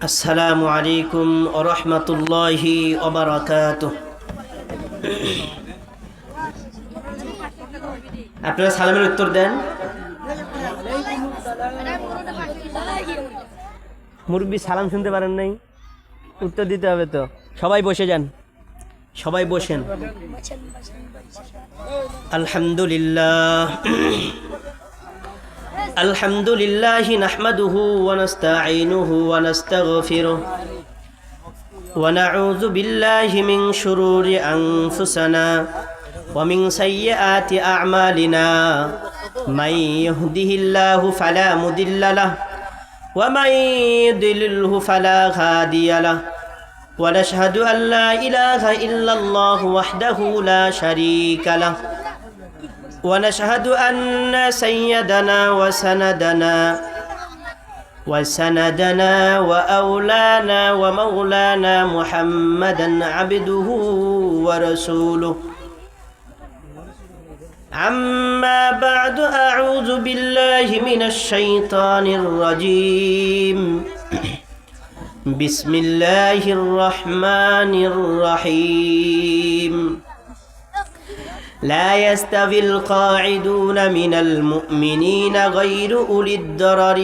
আসসালামু আলাইকুম ওয়া রাহমাতুল্লাহি ওয়া বারাকাতুহু। আপনারা সালামের উত্তর দেন। মুরব্বি সালাম শুনতে পারেন নাই, উত্তর দিতে হবে তো। সবাই বসে যান, সবাই বসেন। আলহামদুলিল্লাহ আলহামদুলিল্লাহি নাহমাদুহু ওয়া নাস্তাঈনুহু ওয়া নাস্তাগফিরুহু ওয়া নাউযু বিল্লাহি মিন শুরুরি আনফুসিনা ওয়া মিন সাইয়্যাতি আ'মালিনা মান ইয়াহদিহিল্লাহু ফালা মুদিল্লা লাহু ওয়া মান ইউদ্লিলহু ফালা হাদিয়া লাহু ওয়া নাশহাদু আল লা ইলাহা ইল্লাল্লাহু ওয়াহদাহু লা শারীকা লাহু ونشهد أن سيدنا وسندنا وأولانا ومولانا محمدا عبده ورسوله. أما بعد، أعوذ بالله من الشيطان الرجيم. بسم الله الرحمن الرحيم. لا يستوي القاعدون من المؤمنين غير أولي الضرر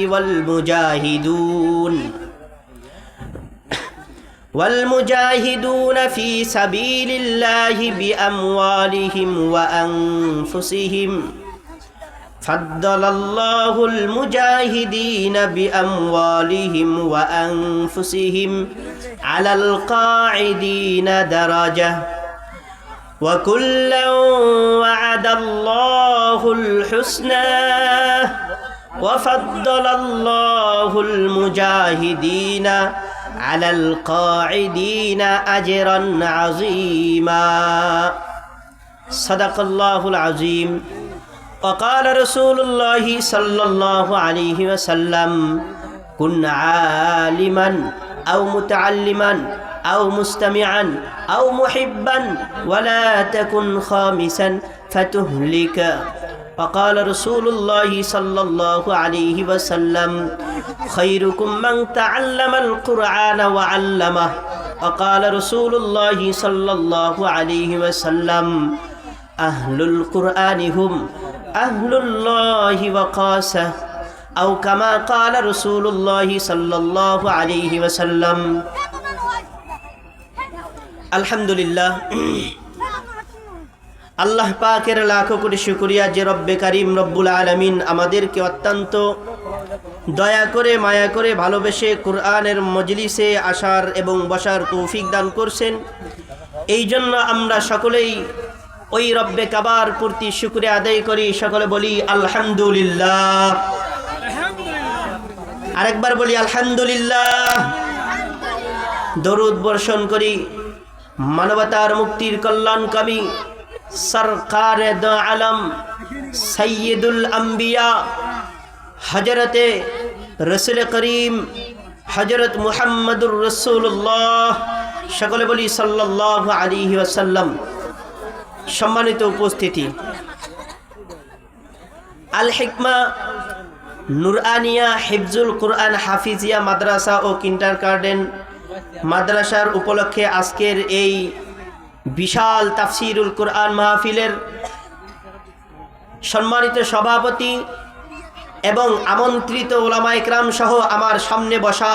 والمجاهدون في سبيل الله بأموالهم وأنفسهم. فضل الله المجاهدين بأموالهم وأنفسهم على القاعدين درجة، وكلا وعد الله الحسنى، وفضل الله المجاهدين على القاعدين أجرا عظيما. صدق الله العظيم. وقال رسول الله صلى الله عليه وسلم: كن عالما أو متعلما أو مستمعا أو محبا ولا تكن خامسا فتهلك. وقال رسول الله صلى الله عليه وسلم: خيركم من تعلم القرآن وعلمه. وقال رسول الله صلى الله عليه وسلم: أهل القرآن هم أهل الله وقاسه، أو كما قال رسول الله صلى الله عليه وسلم. আলহামদুলিল্লাহ, আল্লাহ পাকের লাখো কোটি শুকরিয়া যে রব্বে কারিম রব্বুল আলামিন আমাদেরকে অত্যন্ত দয়া করে মায়া করে ভালোবেসে কোরআনের মজলিসে আসার এবং বসার তৌফিক দান করছেন। এই জন্য আমরা সকলেই ওই রব্বে কাবার প্রতি শুকরিয়া আদায় করি। সকলে বলি আলহামদুলিল্লাহ। আরেকবার বলি আলহামদুলিল্লাহ। দরুদ বর্ষণ করি মানবতার মুক্তির কল্যাণকামী সরকারে দো আলম সৈয়দুল আম্বিয়া হজরতে রসুল করিম হজরত মুহাম্মদুর রসুল্লাহ, সকলে বলি সাল্লাল্লাহু আলাইহি ওয়াসাল্লাম। সম্মানিত উপস্থিতি, আল হিকমা নুরআনিয়া হিফজুল কুরআন হাফিজিয়া মাদ্রাসা ও কিন্ডারগার্টেন মাদ্রাসার উপলক্ষে আজকের এই বিশাল তাফসিরুল কুরআন মাহফিলের সম্মানিত সভাপতি এবং আমন্ত্রিত উলামা ইকরাম সহ আমার সামনে বসা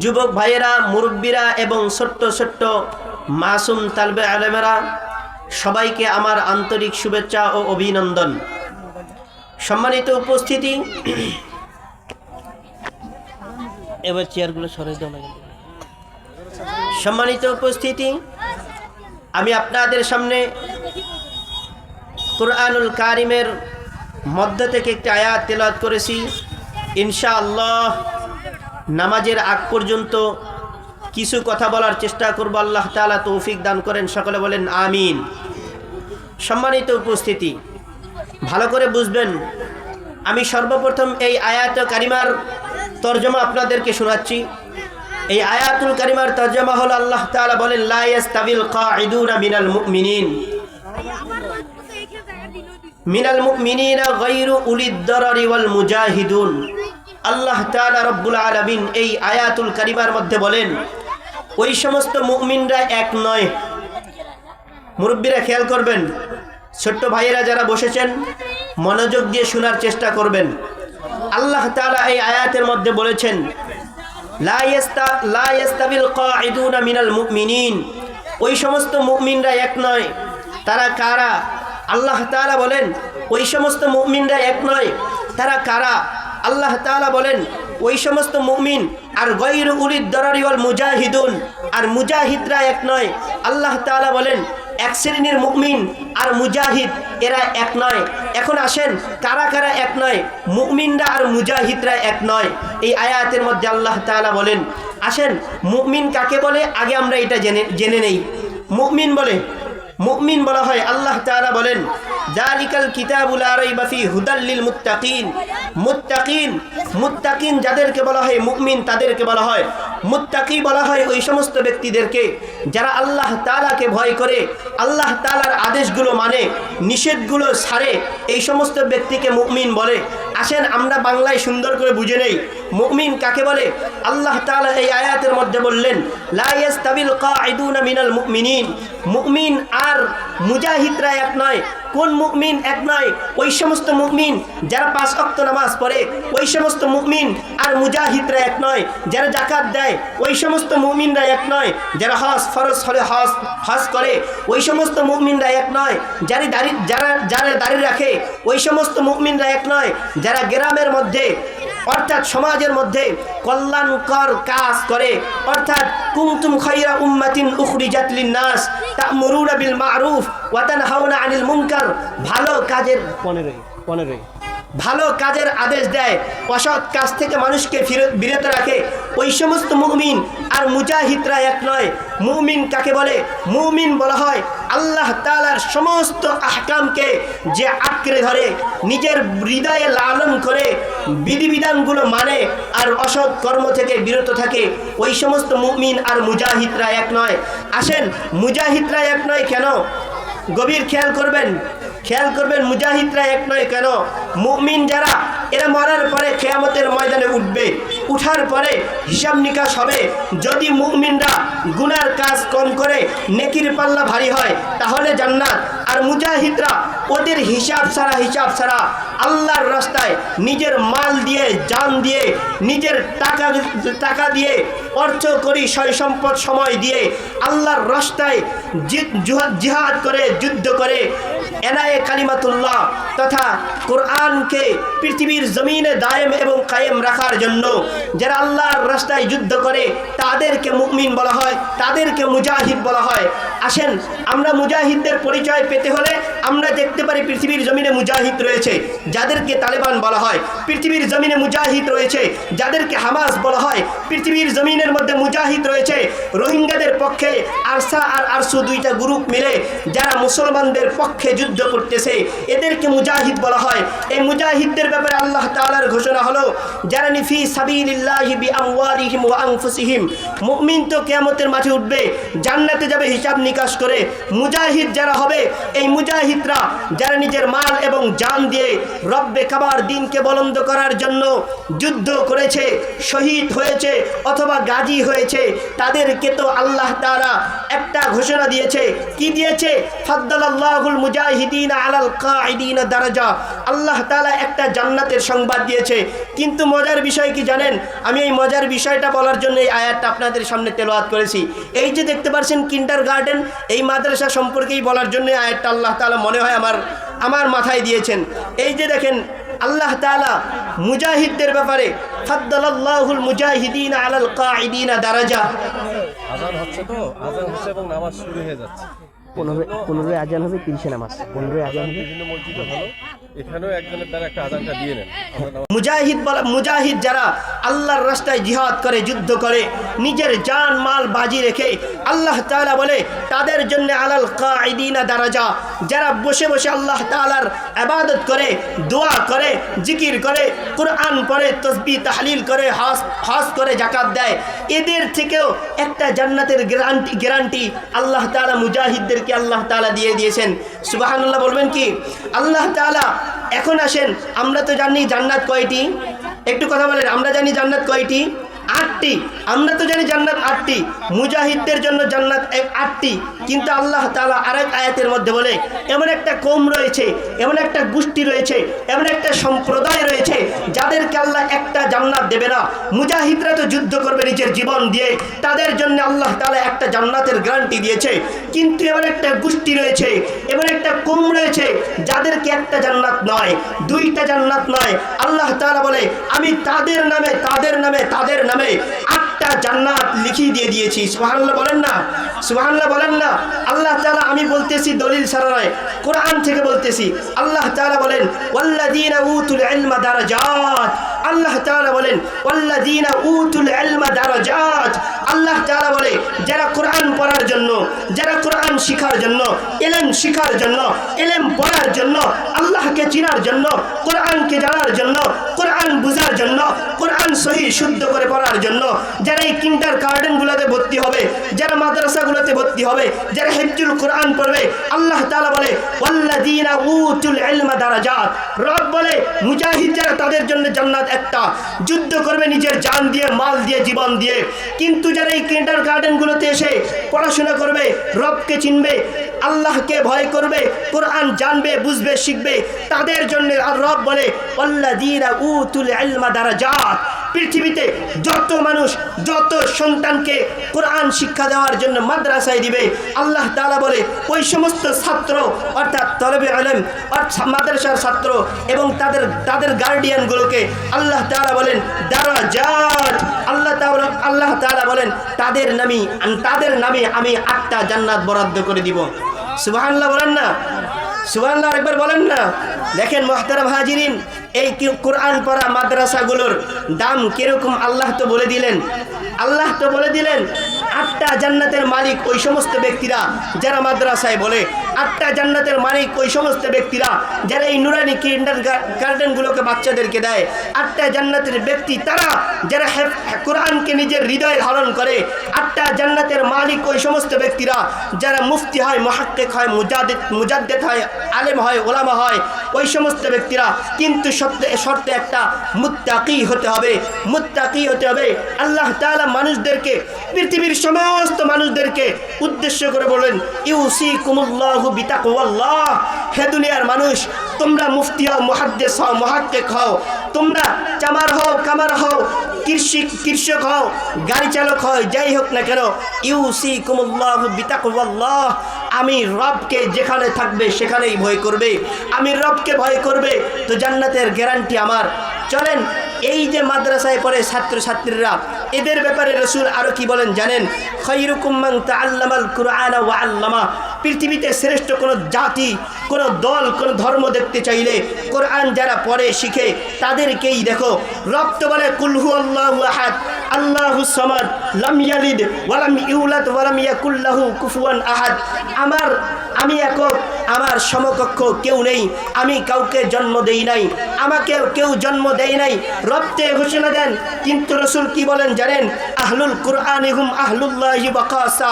যুবক ভাইয়েরা, মুরব্বীরা এবং ছোট্ট ছোট্ট মাসুম তালবে আলেমেরা, সবাইকে আমার আন্তরিক শুভেচ্ছা ও অভিনন্দন। সম্মানিত উপস্থিতি, এবার চেয়ারগুলো সরিয়ে দাও না। সম্মানিত উপস্থিতি, আমি আপনাদের সামনে কুরআনুল কারিমের মধ্য থেকে একটি আয়াত তেলাওয়াত করেছি। ইনশাআল্লাহ নামাজের আগ পর্যন্ত কিছু কথা বলার চেষ্টা করব, আল্লাহ তাআলা তৌফিক দান করেন। সকলে বলেন আমিন। সম্মানিত উপস্থিতি, ভালো করে বুঝবেন, আমি সর্বপ্রথম এই আয়াত কারিমার তরজমা আপনাদেরকে শোনাচ্ছি। এই আয়াতুল কারিমার তরজমা হলো, আল্লাহ তাআলা বলেন লা ইয়াস্তাবিল কাঈদুনা মিনাল মুমিনিন মিনাল মুমিনিনা গায়রু উলিদ দারারি ওয়াল মুজাহিদুন। আল্লাহ তাআলা রব্বুল আলামিন এই আয়াতুল কারিমার মধ্যে বলেন, ওই সমস্ত মুমিনরা এক নয়। মুরব্বীরা খেয়াল করবেন, ছোট্ট ভাইয়েরা যারা বসেছেন মনোযোগ দিয়ে শোনার চেষ্টা করবেন। আল্লাহ তাআলা এই আয়াতের মধ্যে বলেছেন, লা ইয়াস্তাবিল কাঈদুনা মিনাল মুমিনিন। ওই সমস্ত মুমিনরা এক নয়। তারা কারা? আল্লাহ তাআলা বলেন, ওই সমস্ত মুমিনরা এক নয়। তারা কারা? আল্লাহ তাআলা বলেন, ওই সমস্ত মুমিন আর গায়রু উলিদ দারারি ওয়াল মুজাহিদুন, আর মুজাহিদরা এক নয়। আল্লাহ তাআলা বলেন, এক শ্রেণীর মুমিন আর মুজাহিদ এরা এক নয়। এখন আসেন, কারা কারা এক নয়? মুমিনরা আর মুজাহিদরা এক নয়। এই আয়াতের মধ্যে আল্লাহ তাআলা বলেন, আসেন মুমিন কাকে বলে আগে আমরা এটা জেনে নেই। মুমিন বলা হয়, আল্লাহ তাআলা বলেন, যালিকাল কিতাবু লা রাইবা ফি হুদাল লিল মুত্তাকিন। মুত্তাকিন যাদেরকে বলা হয় মুমিন, তাদেরকে বলা হয় মুত্তাকি। বলা হয় ওই সমস্ত ব্যক্তিদেরকে যারা আল্লাহ তাআলাকে ভয় করে, আল্লাহ তাআলার আদেশগুলো মানে, নিষেধগুলো ছাড়ে, এই সমস্ত ব্যক্তিকে মুমিন বলে। আসেন আমরা বাংলায় সুন্দর করে বুঝে নেই মুমিন কাকে বলে। আল্লাহ তাআলা এই আয়াতের মধ্যে বললেন, লা ইয়াস্তাবিল কাঈদুনা মিনাল মুমিনিন। মুমিন আর মুজাহিদরা এক নয়। কোন মুমিন এক নয়? ওই সমস্ত মুমিন যারা 5 ওয়াক্ত নামাজ পড়ে, ওই সমস্ত মুমিন আর মুজাহিদরা এক নয়। যারা যাকাত দেয়, ওই সমস্ত মুমিনরা এক নয়। যারা হজ ফরজ হলে হজ করে, ওই সমস্ত মুমিনরা এক নয়। যারা দাড়ি রাখে, ওই সমস্ত মুমিনরা এক নয়। যারা গ্রামের মধ্যে অর্থাৎ সমাজের মধ্যে কল্যাণকর কাজ করে, অর্থাৎ কুনতুম খায়রা উম্মাতিন উখরিজাত লিন-নাস তা'মুরুনা বিল মা'রুফ ওয়া তানহাউনা আনিল মুনকার। ভালো কাজের আদেশ দেয়, অসৎ কাজ থেকে মানুষকে বিরত রাখে। ওই সমস্ত মুমিন আর মুজাহিদরা এক নয়। মুমিন কাকে বলে? মুমিন বলা হয় আল্লাহ তাআলার সমস্ত আহকামকে যে আঁকড়ে ধরে, নিজের হৃদয়ে লালন করে, বিধিবিধানগুলো মানে আর অসৎ কর্ম থেকে বিরত থাকে। ওই সমস্ত মুমিন আর মুজাহিদরা এক নয়। আসেন, মুজাহিদরা এক নয় কেন? গভীর খেয়াল করবেন। মুজাহিদরা এক নয় কেন? মুমিন যারা, এরা মরার পরে কিয়ামতের ময়দানে উঠবে। উঠার পরে হিসাব নিকাশ হবে। যদি মুমিনরা গুনার কাজ কম করে, নেকির পাল্লা ভারী হয়, তাহলে জান্নাত। আর মুজাহিদরা ওদের হিসাব ছাড়া আল্লাহর রাস্তায় নিজের মাল দিয়ে, জান দিয়ে, নিজের টাকা দিয়ে, অর্থ করি, সয় সম্পদ, সময় দিয়ে আল্লাহর রাস্তায় জিহাদ করে, যুদ্ধ করে, এনায়ে কালিমাতুল্লাহ তথা কোরআনকে পৃথিবীর জমিনে দায়েম এবং কায়েম রাখার জন্য যারা আল্লাহর রাস্তায় যুদ্ধ করে, তাদেরকে মুমিন বলা হয়, তাদেরকে মুজাহিদ বলা হয়। আসেন, আমরা মুজাহিদদের পরিচয় পেতে হলে আমরা দেখতে পারি পৃথিবীর জমিনে মুজাহিদ রয়েছে যাদেরকে তালেবান বলা হয়। পৃথিবীর জমিনে মুজাহিদ রয়েছে যাদেরকে হামাস বলা হয়। পৃথিবীর জমিনের মধ্যে মুজাহিদ রয়েছে রোহিঙ্গাদের পক্ষে আরসা আর আরসু, দুইটা গ্রুপ মিলে যারা মুসলমানদের পক্ষে যুদ্ধ করতেছে, এদেরকে মুজাহিদ বলা হয়। এই মুজাহিদদের ব্যাপারে আল্লাহ তাআলার ঘোষণা হলো, যারা ফি সাবিলিল্লাহি বিআমওয়ালিহিম ওয়া আনফুসিহিম। মুমিন তো কিয়ামতের মাঠে উঠবে, জান্নাতে যাবে হিসাব নিকাশ করে। মুজাহিদ যারা হবে, এই মুজাহিদরা যারা নিজের মাল এবং জান দিয়ে রব্বে কাবার দিনকে বুলন্দ করার জন্য যুদ্ধ করেছে, শহীদ হয়েছে অথবা গাজী হয়েছে, তাদেরকে তো আল্লাহ তাআলা একটা ঘোষণা দিয়েছে। কি দিয়েছে? ফাদ্দালাল্লাহুল মুজাহিদিনা আলাল কাঈদিনা দারাজা। আল্লাহ তাআলা একটা জান্নাতের সংবাদ দিয়েছে। কিন্তু মজার বিষয় কি জানেন? আমি এই মজার বিষয়টা বলার জন্য এই আয়াতটা আপনাদের সামনে তেলাওয়াত করেছি। এই যে দেখতে পাচ্ছেন কিন্ডারগার্টেন, এই মাদ্রাসা সম্পর্কেই বলার জন্য আয়াতটা আল্লাহ তাআলা মনে হয় আমার মাথায় দিয়েছেন। এই যে দেখেন, আল্লাহ তাআলা মুজাহিদদের ব্যাপারে ফাদ্দালাল্লাহুল মুজাহিদিনা আলাল কাঈদিনা দারাজা। আযান হচ্ছে তো, আযান হচ্ছে এবং নামাজ শুরু হয়ে যাচ্ছে। 15 আজান হবে, 30 নামাজ। 15 আজান হবে, বিভিন্ন মসজিদে হলো, এখানেও একজনের দ্বারা একটা আযানটা দিয়ে নেন। মুজাহিদ যারা আল্লাহর রাস্তায় জিহাদ করে, যুদ্ধ করে, নিজের জান মাল বাজি রেখে, আল্লাহ তাআলা বলে তাদের জন্য আলাল কাঈদিনা দারাজা, যারা বসে বসে আল্লাহ তাআলার ইবাদত করে, দোয়া করে, জিকির করে, কোরআন পড়ে, তাসবিহ তাহলিল করে, হজ করে, যাকাত দেয়, এদের থেকেও একটা জান্নাতের গ্যারান্টি আল্লাহ তাআলা মুজাহিদদেরকে আল্লাহ তাআলা দিয়ে দিয়েছেন। সুবহানাল্লাহ বলবেন কি? আল্লাহ তাআলা এখন আসেন, আমরা তো জানি জান্নাত কয়টি, একটু কথা বলেন, আমরা জানি জান্নাত কয়টি? 8টি। আমরা তো জানি জান্নাত 8টি, মুজাহিদদের জন্য জান্নাত 8টি। কিন্তু আল্লাহ তাআলা আরেক আয়াতের মধ্যে বলে এমন একটা কওম রয়েছে, এমন একটা গোষ্ঠী রয়েছে, এমন একটা সম্প্রদায় রয়েছে যাদেরকে আল্লাহ একটা জান্নাত দেবে না। মুজাহিদরা তো যুদ্ধ করবে নিজের জীবন দিয়ে, তাদের জন্য আল্লাহ তাআলা একটা জান্নাতের গ্যারান্টি দিয়েছে। কিন্তু এমন একটা গোষ্ঠী রয়েছে, এমন একটা কওম রয়েছে যাদেরকে একটা জান্নাত নয়, 2টা জান্নাত নয়, আল্লাহ তাআলা বলে আমি তাদের নামে 8টা জান্নাত লিখিয়ে দিয়ে দিয়েছি। সুবহানাল্লাহ বলেন না? সুবহানাল্লাহ বলেন না? আল্লাহ তাআলা, আমি বলতেছি দলিল ছাড়া নয়, কোরআন থেকে বলতেছি। আল্লাহ তাআলা বলেন ওয়াল্লাযীনা উতুল ইলমা দারাজাত। আল্লাহ তাআলা বলেন ওয়াল্লাযীনা উতুল ইলমা দারাজাত। আল্লাহ তাআলা বলে যারা কোরআন পড়ার জন্য, যারা কোরআন শিখার জন্য, ইলম শিখার জন্য, ইলম পড়ার জন্য, আল্লাহকে চিনার জন্য, কোরআনকে জানার জন্য, কোরআন বুঝার জন্য, কোরআন সহি শুদ্ধ করে পড়ার জন্য, যারা এই কিন্ডার গার্ডেনগুলোতে ভর্তি হবে, যারা মাদ্রাসাগুলোতে ভর্তি হবে, যারা হিফজুল কোরআন পড়বে, আল্লাহ তাআলা বলে ওয়াল্লাযীনা উতুল ইলমা দারাজাত। রব বলে মুজাহিদ যারা, তাদের জন্য জান্নাত একটা, যুদ্ধ করবে নিজের জান দিয়ে, মাল দিয়ে, জীবন দিয়ে। কিন্তু যারা এই কিন্ডার গার্ডেনগুলোতে এসে পড়াশোনা করবে, রবকে চিনবে, আল্লাহকে ভয় করবে, কোরআন জানবে, বুঝবে, শিখবে, তাদের জন্য আর রব বলে ওয়াল্লাযীনা উতুল ইলমা দারাজাত। পৃথিবীতে যত মানুষ, যত সন্তানকে কোরআন শিক্ষা দেওয়ার জন্য মাদ্রাসায় দিবে, আল্লাহ তাআলা বলে ওই সমস্ত ছাত্র, অর্থাৎ তলবে ইলম, অর্থাৎ মাদ্রাসার ছাত্র এবং তাদের গার্ডিয়ানগুলোকে আল্লাহ তাআলা বলেন দারাজাত। আল্লাহ তাআলা বলেন তাদের নামে আমি 8টা জান্নাত বরাদ্দ করে দিব। সুবহানাল্লাহ বলেন না? সুবহানাল্লাহ একবার বলেন না? দেখেন মুহতারাম হাজিরিন, এই কোরআন পড়া মাদ্রাসাগুলোর দাম কিরকম আল্লাহ তো বলে দিলেন। 8টা জান্নাতের মালিক ওই সমস্ত ব্যক্তিরা যারা মাদ্রাসায় বলে, 8টা জান্নাতের মালিক ওই সমস্ত ব্যক্তিরা যারা এই নুরানি কিন্ডার গার্ডেনগুলোকে বাচ্চাদেরকে দেয়। 8টা জান্নাতের ব্যক্তি তারা যারা কোরআনকে নিজের হৃদয়ে ধারণ করে। 8টা জান্নাতের মালিক ওই সমস্ত ব্যক্তিরা যারা মুফতি হয়, মুহাক্কিক হয়, মুজাদ্দিদ হয়, আলেম হয়, ওলামা হয়, ওই সমস্ত ব্যক্তিরা। কিন্তু শর্ত একটা, মুত্তাকি হতে হবে। আল্লাহ তাআলা মানুষদেরকে, পৃথিবীর সমস্ত মানুষদেরকে উদ্দেশ্য করে বলেন ইউসিকুমুল্লাহু বিতাকওয়াল্লাহ। হে দুনিয়ার মানুষ, তোমরা মুফতি হও, মুহাদ্দিস হও, মুহাক্কিক হও, তোমরা চামার হও, কামার হও, কৃষক হও, গাড়ি চালক হয়, যাই হোক না কেন, ইউসিকুমুল্লাহু বিতাকওয়াল্লাহ। আমি রবকে যেখানে থাকবে সেখানেই ভয় করবে, আমি রবকে ভয় করবে তো জান্নাতের গ্যারান্টি আমার। চলেন, এই যে মাদ্রাসায় পড়ে ছাত্রছাত্রীরা, এদের ব্যাপারে রাসূল আরো কি বলেন জানেন? খায়রুকুম মান তাআল্লামাল কুরআনা ওয়া আল্লামা। পৃথিবীতে শ্রেষ্ঠ কোনো জাতি, কোনো দল, কোনো ধর্ম দেখতে চাইলে কোরআন যারা পড়ে শিখে তাদেরকেই দেখো। রব তো বলে কুল হুয়াল্লাহু আহাদ, আল্লাহুস সামাদ, লাম ইয়ালিদ ওয়া লাম ইউলাদ ওয়া লাম ইয়াকুল লাহু কুফুয়ান আহাদ। আমি একক, আমার সমকক্ষ কেউ নেই, আমি কাউকে জন্ম দেই নাই, আমাকে কেউ জন্ম দেয় নাই, রবতে ঘোষণা দেন। কিন্তু রাসূল কি বলেন জানেন? আহলুল কুরআনি হুম আহলুল্লাহি ওয়া খাসা।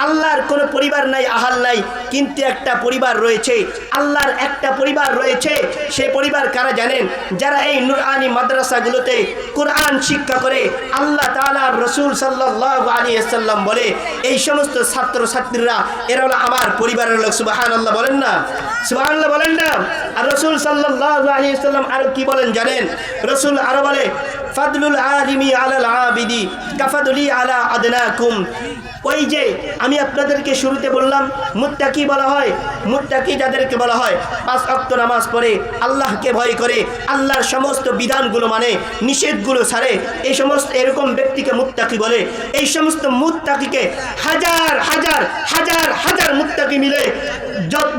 আল্লাহর কোনো পরিবার নাই, আহাল নাই, কিন্তু একটা পরিবার রয়েছে, আল্লাহর একটা পরিবার রয়েছে। সেই পরিবার কারা জানেন? যারা এই নুরআনি মাদ্রাসাগুলোতে কোরআন শিক্ষা করে। আল্লাহ তাআলা, রাসূল সাল্লাল্লাহু আলাইহি ওয়াসাল্লাম বলে এই সমস্ত ছাত্রছাত্রীরা এরা হলো আমার পরিবারের লোক। সুবহানাল্লাহ বলেন না? সুবহানাল্লাহ বলেন না? আর রাসূল সাল্লাল্লাহু আলাইহি ওয়াসাল্লাম আর কি বলেন জানেন? রাসূল আরো বলে ফাদলুল আলিমি আলাল আবিদি কাফাদুলি আলা আদনাকুম। ওই যে আমি আপনাদেরকে শুরুতে বললাম মুত্তাকি বলা হয়, মুত্তাকি যাদেরকে বলা হয় 5 ওয়াক্ত নামাজ পড়ে, আল্লাহকে ভয় করে, আল্লাহর সমস্ত বিধানগুলো মানে, নিষেধগুলো ছাড়ে, এই সমস্ত এরকম ব্যক্তিকে মুত্তাকি বলে। এই সমস্ত মুত্তাকিকে হাজার হাজার হাজার হাজার মুত্তাকি মিলে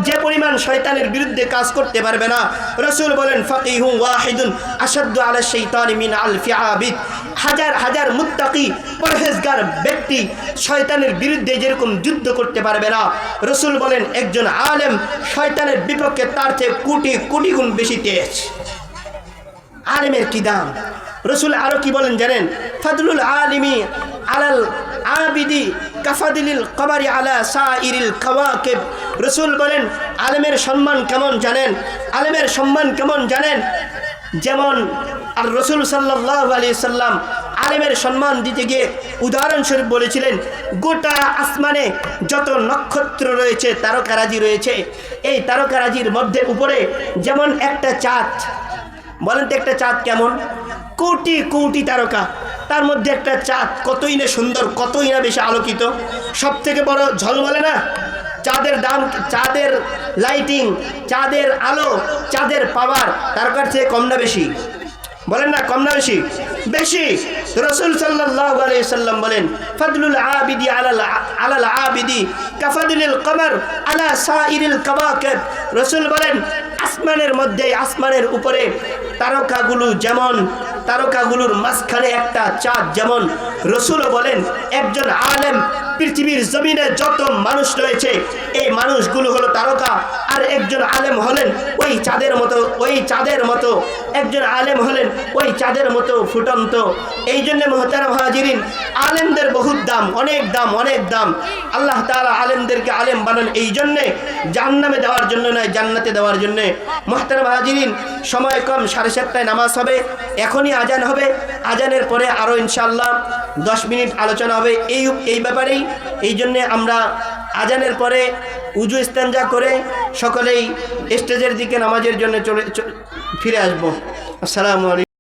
যে পরিমাণ শয়তানের বিরুদ্ধে কাজ করতে পারবে না। রাসূল বলেন ফাকিহুন ওয়াহিদুন আশাদ্দু আলা শাইতানি মিন আলফি আবিদ। হাজার হাজার মুত্তাকি পরহেজগার ব্যক্তি শয়তানের বিরুদ্ধে যেরকম যুদ্ধ করতে পারবে না, রাসূল বলেন একজন আলেম শয়তানের বিপক্ষে তার চেয়ে কোটি কোটি গুণ বেশি তেজ। আলেমের কি দাম! রাসূল আরো কি বলেন জানেন? ফাদলুল আলিমি আলাল আবিদি কাফাদিলিল কমারি আলা সাইরিল কাওয়াকিব। রাসূল বলেন আলেমের সম্মান কেমন জানেন? আলেমের সম্মান কেমন জানেন? যেমন আর রাসূল সাল্লাল্লাহু আলাইহি সাল্লাম আলেমের সম্মান দিতে গিয়ে উদাহরণস্বরূপ বলেছিলেন, গোটা আসমানে যত নক্ষত্র রয়েছে, তারকারাজি রয়েছে, এই তারকারাজির মধ্যে উপরে যেমন একটা চাঁদ, বলেন তো একটা চাঁদ কেমন? কোটি কোটি তারকা, তার মধ্যে একটা চাঁদ কতই না সুন্দর, কতই না বেশি আলোকিত। সব থেকে বড় ঝলমলে না? চাঁদের দাম, চাঁদের লাইটিং, চাঁদের আলো, চাঁদের পাওয়ার তারকার চেয়ে কম না বেশি? বলেন না, কম না বেশি? বেশি। রাসূল সাল্লাল্লাহু আলাইহি সাল্লাম বলেন ফাদলুল আবিদি আলাল আবিদি কাফাদুলিল কমর আলা সাইরিল কাওয়াকিব। রাসূল বলেন আসমানের মধ্যে, আসমানের উপরে তারকাগুলো যেমন, তারকাগুলোর মাঝখানে একটা চাঁদ যেমন। রাসূল বলেন একজন আলেম পৃথিবীর জমিনে যত মানুষ রয়েছে এই মানুষগুলো হলো তারকা, আর একজন আলেম হলেন ওই চাঁদের মতো, ওই চাঁদের মতো একজন আলেম হলেন ওই চাঁদের মতো ফুটন্ত। এই জন্য মুহতারাম হাজিরিন, আলেমদের বহুত দাম, অনেক দাম, অনেক দাম। আল্লাহ তাআলা আলেমদেরকে আলেম বানান এই জন্যে, জাহান্নামে দেওয়ার জন্য নয়, জান্নাতে দেওয়ার জন্যে। মুহতারাম হাজিরিন, সময় কম, 7:30টায় নামাজ হবে, এখনই আজান হবে, আজানের পরে আরও ইনশাআল্লাহ 10 মিনিট আলোচনা হবে এই ব্যাপারেই। এই জন্যে আমরা আজানের পরে উজু ইস্তেঞ্জা করে সকলেই স্টেজের দিকে নামাজের জন্য ফিরে আসবো। আসসালামু আলাইকুম।